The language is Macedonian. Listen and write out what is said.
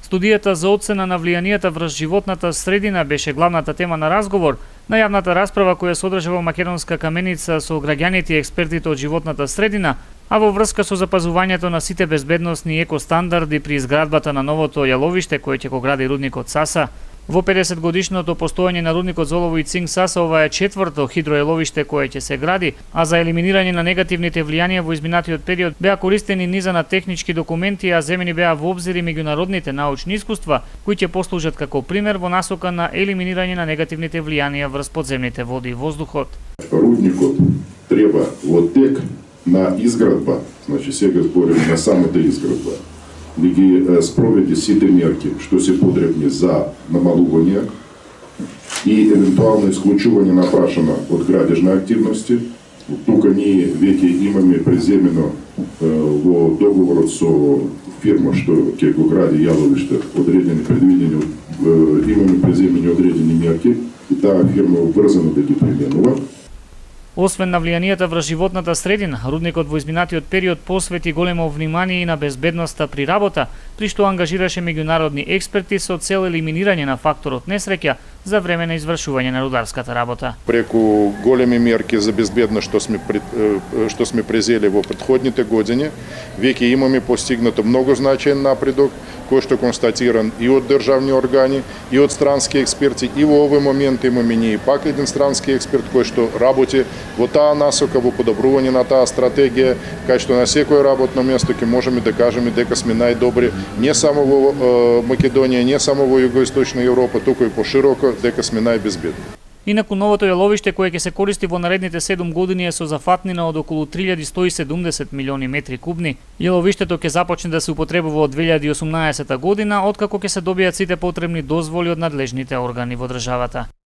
Студијата за оцена на влијанието врз животната средина беше главната тема на разговор на јавната расправа која се одржа во Македонска каменица со граѓаните и експертите од животната средина, а во врска со запазувањето на сите безбедносни и екостандарди при изградбата на новото јаловиште кое ќе го гради рудникот Саса. Во 50 годишното постоење на рудникот за олово и цинк Саса, ова е четврто хидројаловиште кое ќе се гради, а за елиминирање на негативните влијанија во изминатиот период беа користени низа на технички документи, а земени беа во обзир и меѓународните научни искуства, кои ќе послужат како пример во насока на елиминирање на негативните влијанија врз подземните води и воздухот. Рудникот треба во тек на изградба, значи сега збориме на самата изградба, да ги спроведе сите мерки што се потребни за намалување и евентуално исклучување на прашана од градежна активности. Тука ние веќе имаме преземено во договорот со фирма што ќе го гради јаловиште одредени предвидени, имаме преземени одредени мерки и таа фирма обврзана да ги применува. Освен на влијанието врз животната средина, рудникот во изминатиот период посвети големо внимание и на безбедноста при работа, при што ангажираше меѓународни експерти со цел елиминирање на факторот несреќа за време на извршување на рударската работа. Преку големи мерки за безбедност што сме презели во претходните години, веќе имаме постигнато многу значаен напредок, кој што констатиран и од државни органи, и од странски експерти, и во овој момент имаме ние пак еден странски експерт кој што работи во таа насока, во подобрување на таа стратегија, кај што на секој работно место ќе можеме да кажеме дека сме најдобри не само во Македонија, не само во југоисточна Европа, туку и пошироко, дека сме најбезбедни. Инаку новото јаловиште кое ќе се користи во наредните 7 години е со зафатнина од околу 3170 милиони метри кубни. Јаловиштето ќе започне да се употребува од 2018 година, откако ќе се добијат сите потребни дозволи од надлежните органи во државата.